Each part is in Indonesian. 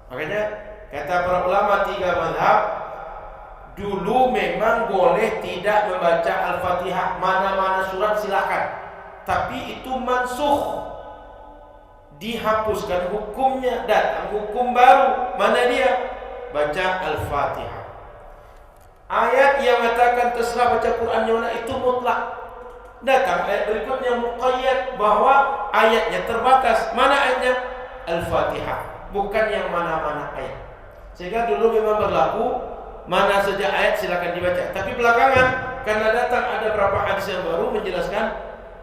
Makanya kata para ulama tiga mazhab, dulu memang boleh tidak membaca Al-Fatihah, mana-mana surat silakan. Tapi itu mansukh, dihapuskan hukumnya, datang hukum baru. Mana dia? Baca Al-Fatihah. Ayat yang mengatakan terserah baca Quran di mana itu mutlak. Datang ayat berikutnya muqayyad bahwa ayatnya terbatas. Mana ayatnya? Al-Fatihah, bukan yang mana-mana ayat. Sehingga dulu memang berlaku mana saja ayat silakan dibaca. Tapi belakangan karena datang ada beberapa hadis yang baru menjelaskan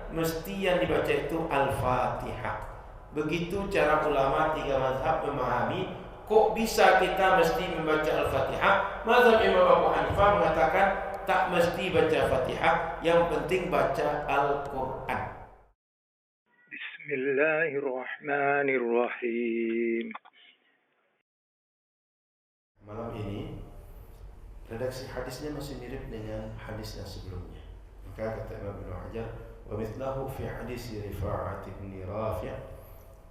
mesti yang dibaca itu Al-Fatihah. Begitu cara ulama tiga mazhab memahami. Kok bisa kita mesti membaca Al-Fatihah? Mazhab Imam Abu Hanifah mengatakan tak mesti baca Fatihah, yang penting baca Al-Quran. Bismillahirrahmanirrahim. Malam ini redaksi hadisnya masih mirip dengan hadis yang sebelumnya. Maka kata Imam Ibnu Hajar, wa mithlahu fi hadis Rifa'ah bin Rafi'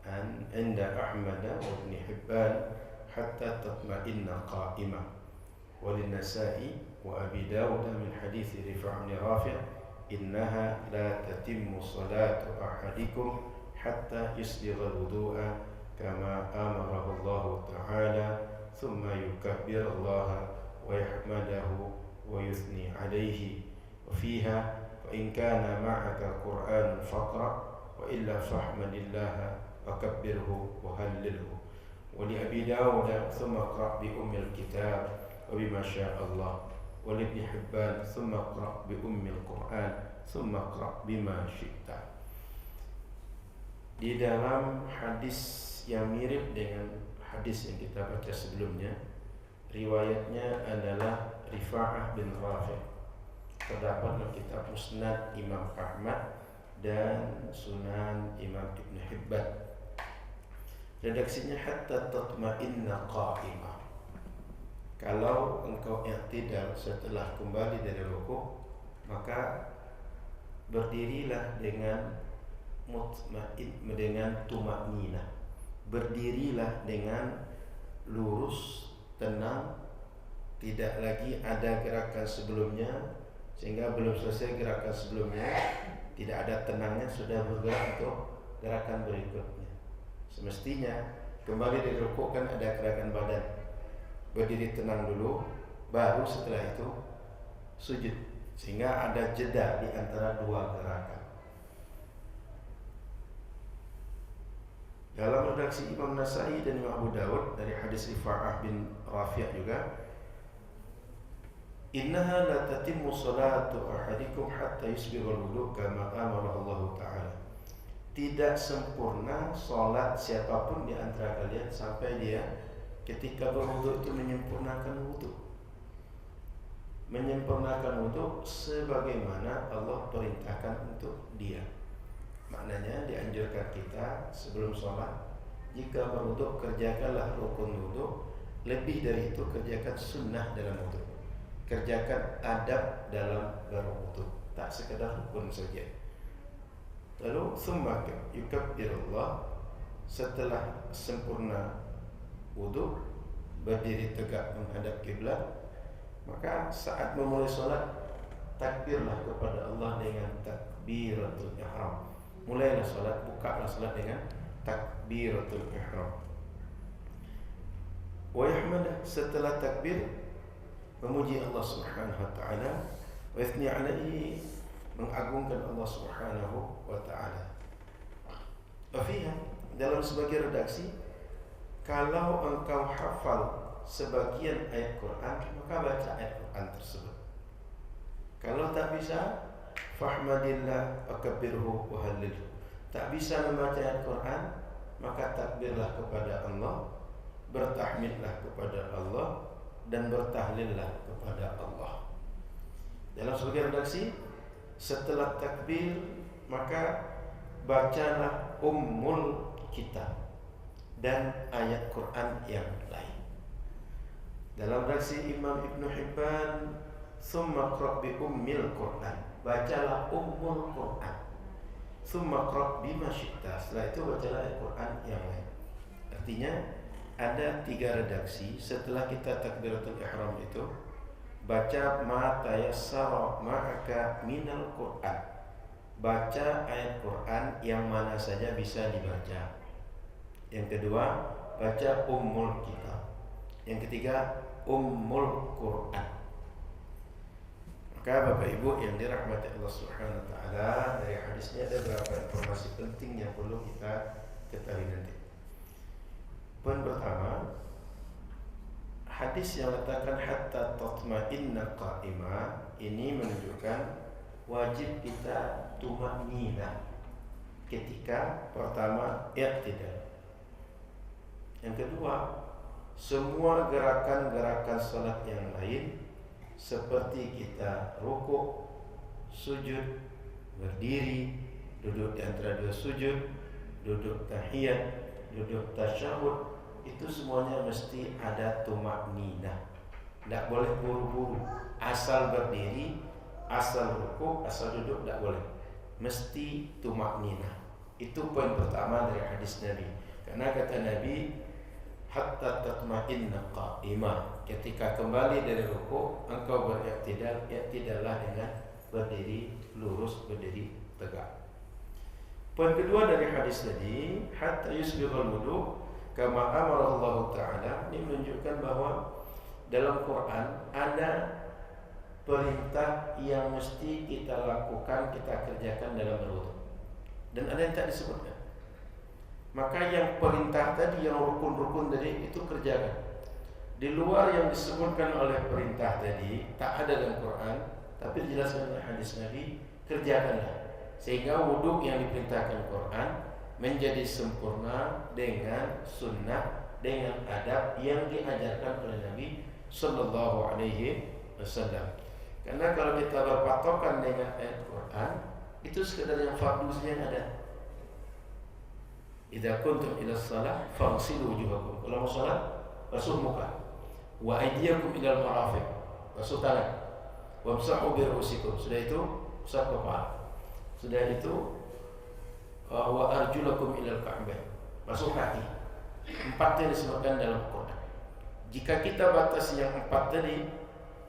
an inda Ahmad wa Ibn Hibban hatta tatma'inna qa'imah, wa lin-Nasa'i wa Abi Dawud min hadis Rifa'ah bin Rafi' innaha la tatimmu salatu ahadikum hatta yusbigha al-wudu'a kama amarahu Allah ta'ala thumma yukabbir Allah wa yahmadahu wa yuthni alayhi wa fiha wa in kana ma'aka Qur'an faqra wa illa fahmadillaha wa kabbirhu wa hallilhu. Wa li Abi Dawud thumma qra' bi ummil kitab wa bima syaa Allah. Wa li Ibn Hibban thumma qra' bi ummil Qur'an thumma qra' bima syi'ta. Di dalam hadis yang mirip dengan hadis yang kita baca sebelumnya, riwayatnya adalah Rifa'ah bin Rafi'. Terdapat dalam kitab Musnad Imam Ahmad dan Sunan Imam Ibn Hibban. Redaksinya hatta tatma'inna qa'imah. Kalau engkau i'tidal setelah kembali dari rukuk, maka berdirilah dengan mutma'in, dengan tuma'ninah. Berdirilah dengan lurus, tenang, tidak lagi ada gerakan sebelumnya, sehingga belum selesai gerakan sebelumnya tidak ada tenangnya, sudah bergerak untuk gerakan berikutnya. Semestinya kembali dari rukuk kan ada gerakan badan, berdiri tenang dulu, baru setelah itu sujud, sehingga ada jeda di antara dua gerakan. Dalam redaksi Imam Nasa'i dan Imam Abu Dawud dari hadis Rifa'ah bin Rafi' juga, innaha la tatimmu salatu ahadikum hatta yusbigha al-wudu' kama amara Allah Ta'ala. Tidak sempurna salat siapapun di antara kalian sampai dia ketika berwudu itu menyempurnakan wudu. Menyempurnakan wudu sebagaimana Allah perintahkan untuk dia. Maknanya dianjurkan kita sebelum sholat, jika berwudu kerjakanlah rukun wudu, lebih dari itu kerjakan sunnah dalam wudu, kerjakan adab dalam berwudu, tak sekedar rukun saja. Lalu summa yukabbirullah, setelah sempurna wudu, berdiri tegak menghadap kiblat, maka saat memulai sholat takbirlah kepada Allah dengan takbiratul ihram. Mulailah sholat, bukalah sholat dengan takbiratul ihram. Wa yahmadah, setelah takbir memuji Allah Subhanahu wa taala, wa yathni alaihi, mengagungkan Allah Subhanahu wa taala. Fiha, dalam sebagian redaksi, kalau engkau hafal sebagian ayat Quran, maka baca ayat Quran tersebut. Kalau tak bisa, fahmadillah akabbirhu wa hallilhu. Tak bisa membaca ayat Quran, maka takbirlah kepada Allah, bertahmidlah kepada Allah, dan bertahlillah kepada Allah. Dalam sebagian redaksi, setelah takbir maka bacalah ummul kitab dan ayat Quran yang lain. Dalam redaksi Imam Ibn Hibban, summa qra' bi ummil Quran, bacalah ummul Quran. Summa qra' bima syi'ta, setelah itu bacalah ayat Quran yang lain. Artinya ada 3 redaksi setelah kita takbiratul ihram itu, baca ma tayassara ma'aka minal Qur'an. Baca ayat Quran yang mana saja bisa dibaca. Yang kedua, baca ummul kitab. Yang ketiga, ummul Quran. Maka Bapak Ibu yang dirahmati Allah Subhanahu wa taala, dari hadis ini ada beberapa informasi penting yang perlu kita ketahui nanti. Poin pertama, hadis yang letakkan hatta tatma'inna qa'ima ini menunjukkan wajib kita tumanina ketika pertama i'tidal. Yang kedua, semua gerakan-gerakan salat yang lain seperti kita rukuk, sujud, berdiri, duduk di antara 2 sujud, duduk tahiyat, duduk tasyahud, itu semuanya mesti ada tumanina. Tidak boleh buru-buru, asal berdiri, asal rukuk, asal duduk, tidak boleh. Mesti tumanina. Itu poin pertama dari hadis Nabi. Karena kata Nabi, hatta tatma'inna qa'imah. Ketika kembali dari rukuk, engkau beriktidal, iktidallah dengan berdiri lurus, berdiri tegak. Poin kedua dari hadis tadi, hatta yusbighal wudu kama amara Allah Ta'ala, ini menunjukkan bahwa dalam Quran ada perintah yang mesti kita lakukan, kita kerjakan dalam berwudu, dan ada yang tak disebutkan. Maka yang perintah tadi, yang rukun-rukun tadi, itu kerjakan. Di luar yang disebutkan oleh perintah tadi tak ada dalam Quran, tapi dijelaskan oleh hadis Nabi, kerjakanlah. Sehingga wudhu yang diperintahkan Quran menjadi sempurna dengan sunnah, dengan adab yang diajarkan oleh Nabi Sallallahu Alaihi Wasallam. Karena kalau kita berpatokan dengan ayat Quran, itu sekedar yang fardu saja yang ada. Idza kuntum ila shalah faghsilu wujuhakum. Kalau mau salat, basuh muka. Wa aydiyakum ila al-marafiq. Basuh tangan. Wamsahu bi ru'usikum. Sudah itu, usap kepala. Sudah itu, wa arjulakum ila al-ka'bayn. Basuh kaki. 4 yang disebutkan dalam Quran. Jika kita batasi yang 4 tadi,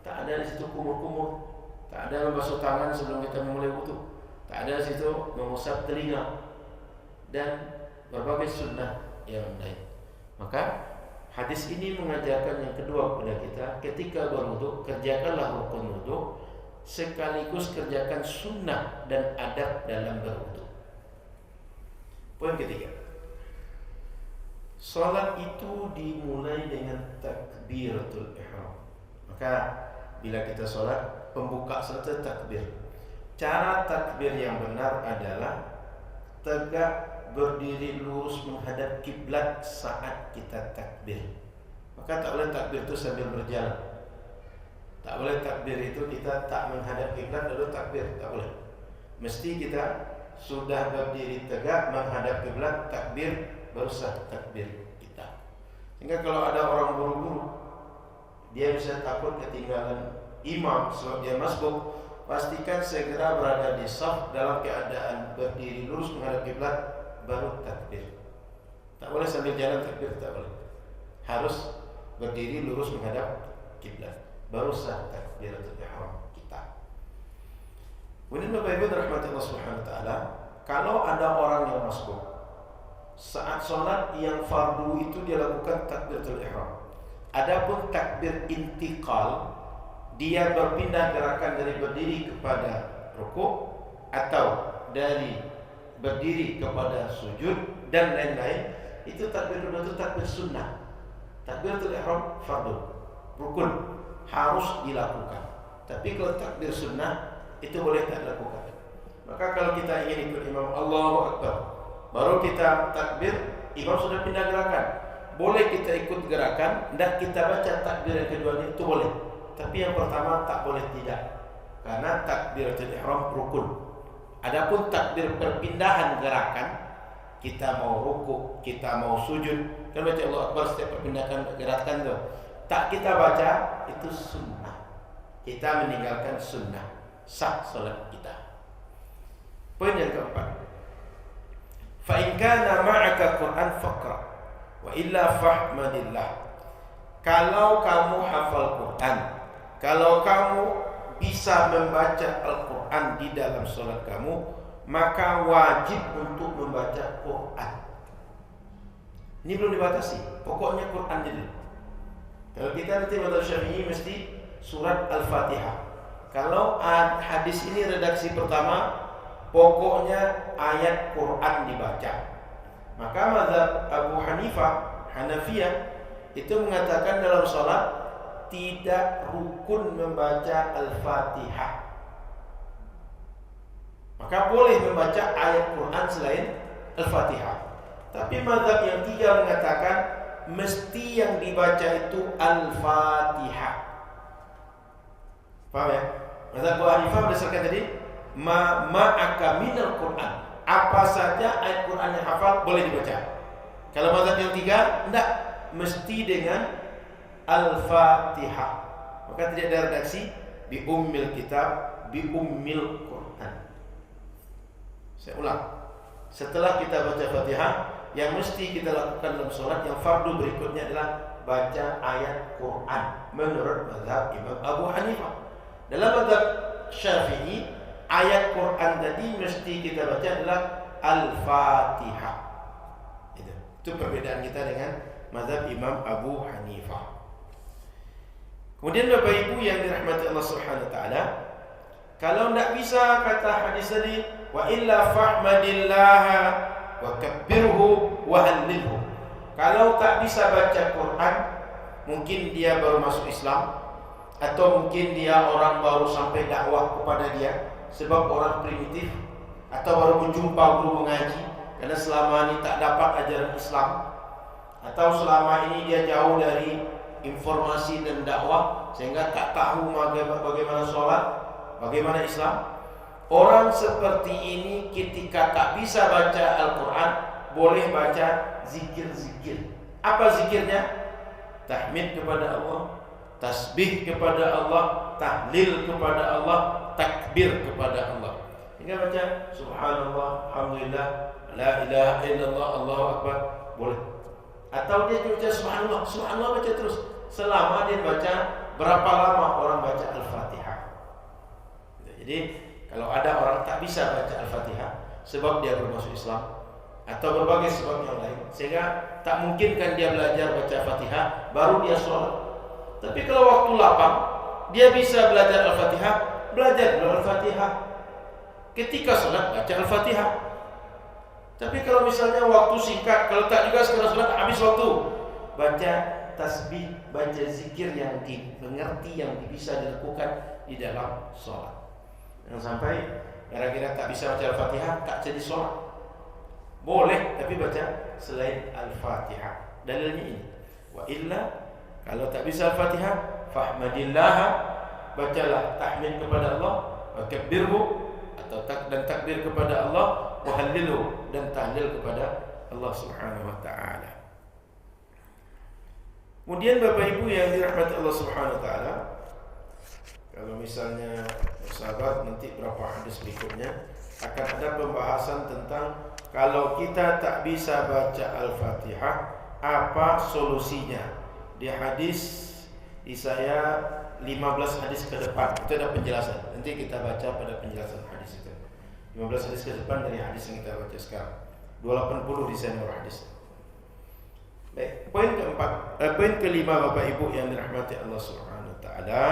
tak ada di situ kumur-kumur, tak ada membasuh tangan sebelum kita memulai wudu, tak ada di situ mengusap telinga, dan berbagai sunnah yang lain. Maka hadis ini mengajarkan yang kedua kepada kita, ketika berwudu kerjakanlah rukun wudu sekaligus kerjakan sunnah dan adab dalam berwudu. Poin ketiga, salat itu dimulai dengan takbiratul ihram. Maka bila kita salat, pembuka salat takbir. Cara takbir yang benar adalah tegak berdiri lurus menghadap kiblat saat kita takbir. Maka tak boleh takbir itu sambil berjalan. Tak boleh takbir itu kita tak menghadap kiblat lalu takbir, tak boleh. Mesti kita sudah berdiri tegak menghadap kiblat, takbir, baru sah takbir kita. Sehingga kalau ada orang buru-buru, dia bisa takut ketinggalan imam sebab dia masbuk, pastikan segera berada di saf dalam keadaan berdiri lurus menghadap kiblat, baru takbir. Tak boleh sambil jalan takbir, tak boleh. Harus berdiri lurus menghadap kiblat, baru sah takbiratul ihram kita. Kemudian Bapak Ibu dirahmati Allah Subhanahu wa taala, kalau ada orang yang masbuk saat sholat yang fardu itu dia lakukan takbiratul ihram. Adapun takbir intiqal, dia berpindah gerakan dari berdiri kepada rukuk atau dari berdiri kepada sujud dan lain-lain, itu takbir itu takbir sunnah. Takbiratul ihram fardu, rukun, harus dilakukan. Tapi kalau takbir sunnah itu boleh tak dilakukan. Maka kalau kita ingin ikut imam Allahu Akbar, baru kita takbir, imam sudah pindah gerakan, boleh kita ikut gerakan, tidak kita baca takbir yang kedua itu boleh. Tapi yang pertama tak boleh tidak, karena takbiratul ihram rukun. Adapun takbir perpindahan gerakan, kita mau rukuk, kita mau sujud, kan baca Allahu Akbar setiap perpindahan gerakan itu, tak kita baca, itu sunnah. Kita meninggalkan sunnah, sah salat kita. Poin yang keempat, fa in kana ma'aka Qur'an faqra Wa illa fahmadillah. Kalau kamu hafal Quran, kalau kamu bisa membaca Al-Quran di dalam sholat kamu, maka wajib untuk membaca Quran. Ini belum dibatasi, pokoknya Quran dulu. Kalau kita nanti mazhab Syafi'i mesti surat Al-Fatihah. Kalau hadis ini redaksi pertama, pokoknya ayat Quran dibaca. Maka mazhab Abu Hanifah, Hanafiyah itu mengatakan dalam sholat tidak rukun membaca Al-Fatihah. Maka boleh membaca ayat Quran selain Al-Fatihah. Tapi mazhab yang tiga mengatakan mesti yang dibaca itu Al-Fatihah. Paham ya? Mazhab Abu Hanifah berdasarkan tadi ma'aka minal Quran. Apa saja ayat Quran yang hafal boleh dibaca. Kalau mazhab yang tiga, enggak, mesti dengan Al-Fatihah. Maka tidak ada redaksi bi ummil kitab, bi ummil Quran. Saya ulang. Setelah kita baca Fatihah, yang mesti kita lakukan dalam sholat yang fardu berikutnya adalah baca ayat Quran menurut mazhab Imam Abu Hanifah. Dalam mazhab Syafi'i, ayat Quran tadi mesti kita baca adalah Al-Fatihah. Itu perbedaan kita dengan mazhab Imam Abu Hanifah. Kemudian Bapak Ibu yang dirahmati Allah Subhanahu wa taala, kalau tidak bisa kata hadis tadi, wa illa fahmadillah wa kabbirhu wa hallilhu. Kalau tak bisa baca Quran, mungkin dia baru masuk Islam, atau mungkin dia orang baru sampai dakwah kepada dia, sebab orang primitif, atau baru berjumpa guru mengaji karena selama ini tak dapat ajaran Islam, atau selama ini dia jauh dari informasi dan dakwah sehingga tak tahu bagaimana sholat, bagaimana Islam. Orang seperti ini ketika tak bisa baca Al-Quran, boleh baca zikir-zikir. Apa zikirnya? Tahmid kepada Allah, tasbih kepada Allah, tahlil kepada Allah, takbir kepada Allah. Hingga baca subhanallah, alhamdulillah, la ilaha illallah, Allahu akbar, boleh. Atau dia baca subhanallah, subhanallah baca terus selama dia baca. Berapa lama orang baca Al-Fatihah? Jadi kalau ada orang tak bisa baca Al-Fatihah sebab dia bermasuk Islam atau berbagai sebab yang lain, sehingga tak mungkin kan dia belajar baca Al-Fatihah baru dia sholat. Tapi kalau waktu lapang dia bisa belajar Al-Fatihah, belajar Al-Fatihah. Ketika sholat baca Al-Fatihah. Tapi kalau misalnya waktu singkat, kalau tak juga setelah sholat habis waktu, baca tasbih, baca zikir yang dimengerti, yang bisa dilakukan di dalam sholat. Jangan sampai gara-gara tak bisa baca Al-Fatihah tak jadi sholat. Boleh, tapi baca selain Al-Fatihah. Dalilnya ini. Wa illa, kalau tak bisa Al-Fatihah, fahmadillah, bacalah tahmid kepada Allah, wa kabbirhu, atau dan takbir kepada Allah, wa hallilhu, dan tahlil kepada Allah Subhanahu wa taala. Kemudian Bapak Ibu yang dirahmati Allah Subhanahu wa taala, kalau misalnya sahabat nanti berapa hadis berikutnya akan ada pembahasan tentang kalau kita tak bisa baca Al-Fatihah, apa solusinya? Di hadis di saya 15 hadis ke depan itu ada penjelasan. Nanti kita baca pada penjelasan hadis itu. 15 hadis ke depan dari hadis yang kita baca sekarang. 280 di sana hadis. Baik, poin kelima Bapak Ibu yang dirahmati Allah Subhanahu wa taala,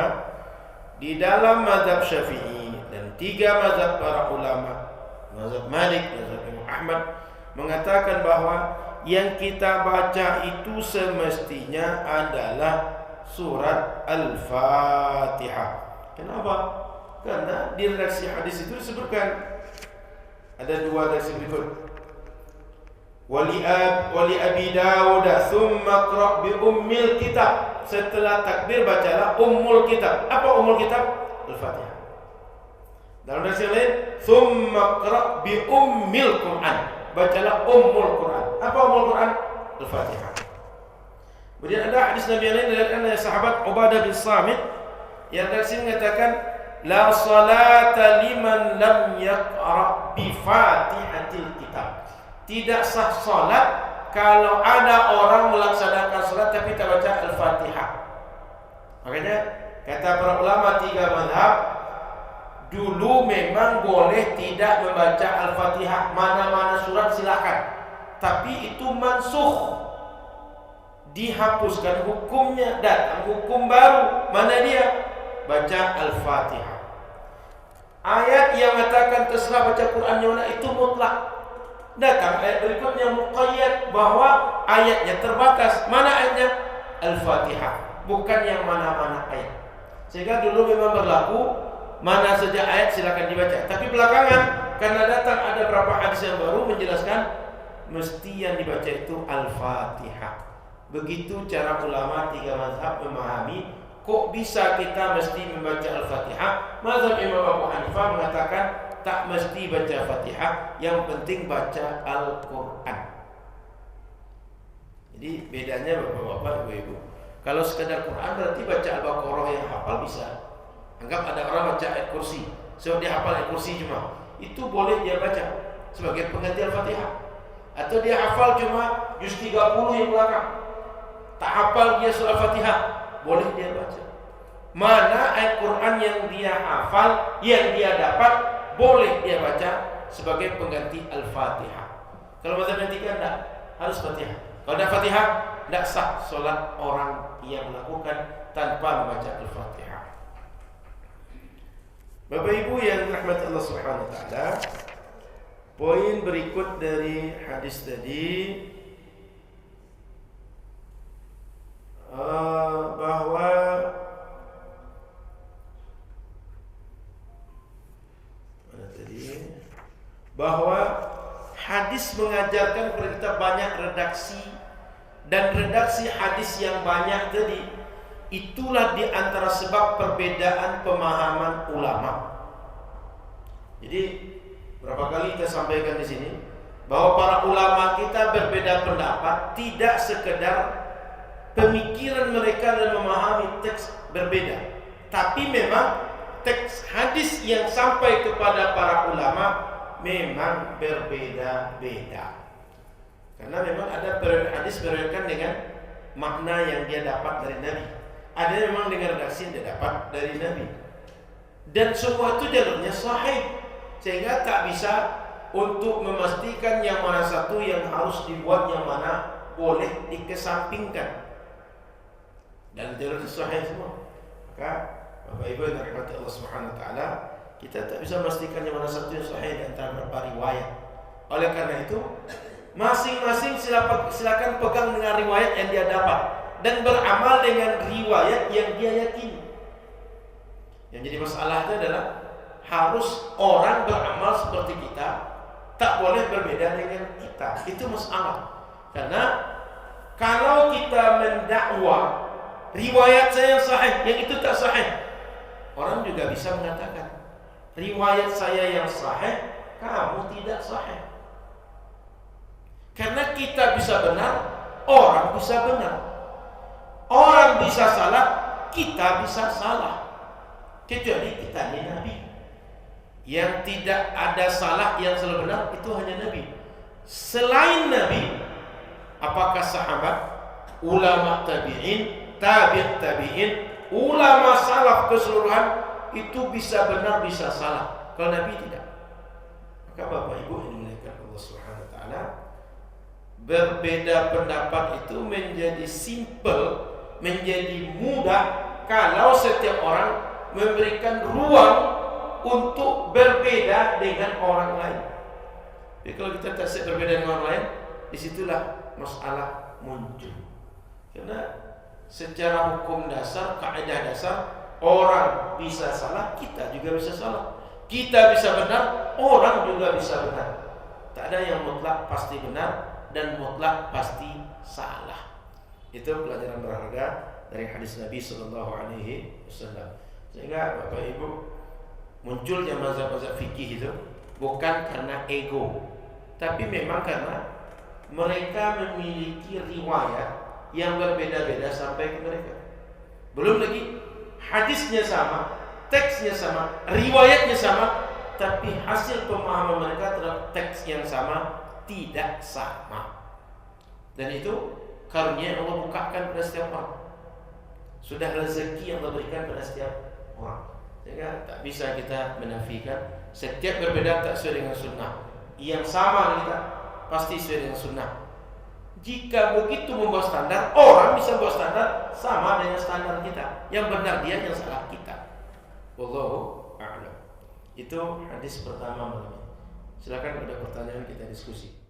di dalam mazhab Syafi'i dan tiga mazhab para ulama, mazhab Malik, mazhab Imam Ahmad, mengatakan bahwa yang kita baca itu semestinya adalah surat Al-Fatihah. Kenapa? Karena di redaksi hadis itu disebutkan ada dua redaksi berikut. Wali Abi Dawud thumma qra' bi ummil kitab. Setelah takbir bacalah ummul kitab. Apa ummul kitab? Al-Fatihah. Dalam redaksi lain, thumma qra' bi ummil Quran. Bacalah ummul Quran. Apa ummul Quran? Al-Fatihah. Kemudian ada hadis Nabi yang lain dari sahabat Ubadah bin Samit yang redaksi mengatakan la salata liman lam yaqra' bi Fatihatil kitab. Tidak sah salat kalau ada orang melaksanakan sholat tapi tak baca Al-Fatihah. Makanya kata para ulama 3 mazhab, dulu memang boleh tidak membaca Al-Fatihah, mana-mana surat silakan. Tapi itu mansukh, dihapuskan hukumnya, datang hukum baru. Mana dia? Baca Al-Fatihah. Ayat yang mengatakan terserah baca Quran yang mana itu mutlak. Datang ayat berikutnya muqayyad bahwa ayatnya terbatas. Mana ayatnya? Al-Fatihah, bukan yang mana-mana ayat. Sehingga dulu memang berlaku mana saja ayat silakan dibaca. Tapi belakangan karena datang ada beberapa hadis yang baru menjelaskan mesti yang dibaca itu Al-Fatihah. Begitu cara ulama 3 mazhab memahami. Kok bisa kita mesti membaca Al-Fatihah? Mazhab Imam Abu Hanifah mengatakan tak mesti baca Fatihah, yang penting baca Al-Quran. Jadi bedanya bapak-bapak, ibu-ibu. Kalau sekedar Quran berarti baca Al-Baqarah yang hafal bisa. Anggap ada orang baca ayat kursi, so dia hafal ayat kursi cuma, itu boleh dia baca sebagai pengganti Al-Fatihah. Atau dia hafal cuma juz 30 yang belakang, tak hafal dia surah Fatihah, boleh dia baca. Mana ayat Quran yang dia hafal, yang dia dapat, boleh dia baca sebagai pengganti Al-Fatihah. Kalau mazhab yang 3 enggak, harus Fatihah. Kalau ada Fatihah, tidak sah solat orang yang melakukan tanpa membaca Al-Fatihah. Bapak Ibu yang dirahmati Allah Subhanahu wa taala, poin berikut dari hadis tadi bahwa hadis mengajarkan kepada kita banyak redaksi, dan redaksi hadis yang banyak tadi itulah di antara sebab perbedaan pemahaman ulama. Jadi berapa kali kita sampaikan di sini bahwa para ulama kita berbeda pendapat tidak sekedar pemikiran mereka dan memahami teks berbeda, tapi memang teks hadis yang sampai kepada para ulama memang berbeda-beda. Karena memang ada hadis berikan dengan makna yang dia dapat dari Nabi, ada memang dengan redaksi yang dia dapat dari Nabi, dan semua itu jalurnya sahih, sehingga tak bisa untuk memastikan yang mana satu yang harus dibuat, yang mana boleh dikesampingkan, dan jalur sahih semua. Maka Bapak Ibu yang dirahmati Allah Subhanahu wa taala, kita tak bisa memastikan yang mana satu yang sahih di antara beberapa riwayat. Oleh karena itu, masing-masing silakan pegang dengan riwayat yang dia dapat dan beramal dengan riwayat yang dia yakini. Yang jadi masalah itu adalah harus orang beramal seperti kita, tak boleh berbeda dengan kita. Itu masalah. Karena kalau kita mendakwa riwayat saya yang sahih, yang itu tak sahih, orang juga bisa mengatakan riwayat saya yang sahih, kamu tidak sahih. Karena kita bisa benar, orang bisa benar. Orang bisa salah, kita bisa salah. Kecuali kita ini Nabi. Yang tidak ada salah, yang selalu benar, itu hanya Nabi. Selain Nabi, apakah sahabat, ulama tabi'in, tabi'in, ulama salaf keseluruhan, itu bisa benar, bisa salah. Kalau Nabi tidak. Maka Bapak Ibu yang dimuliakan Allah Subhanahu wa taala, berbeda pendapat itu menjadi simple, menjadi mudah kalau setiap orang memberikan ruang untuk berbeda dengan orang lain. Jadi kalau kita tak siap berbeda dengan orang lain, disitulah masalah muncul. Karena secara hukum dasar, kaidah dasar, orang bisa salah, kita juga bisa salah. Kita bisa benar, orang juga bisa benar. Tak ada yang mutlak pasti benar dan mutlak pasti salah. Itu pelajaran berharga dari hadis Nabi Sallallahu Alaihi Wasallam. Sehingga Bapak Ibu, munculnya mazhab-mazhab fikih itu bukan karena ego, tapi memang karena mereka memiliki riwayat yang berbeda-beda sampai ke mereka. Belum lagi hadisnya sama, teksnya sama, riwayatnya sama, tapi hasil pemahaman mereka terhadap teks yang sama tidak sama. Dan itu karunia yang Allah bukakan pada setiap orang. Sudah rezeki yang Allah berikan pada setiap orang. Sehingga tak bisa kita menafikan setiap berbeda tak sesuai dengan sunnah. Yang sama kita pasti sesuai dengan sunnah. Jika begitu membawa standar, orang bisa membawa standar sama dengan standar kita. Yang benar dia, yang salah kita. Wallahu a'lam. Itu hadis pertama malam ini. Silakan ada pertanyaan, kita diskusi.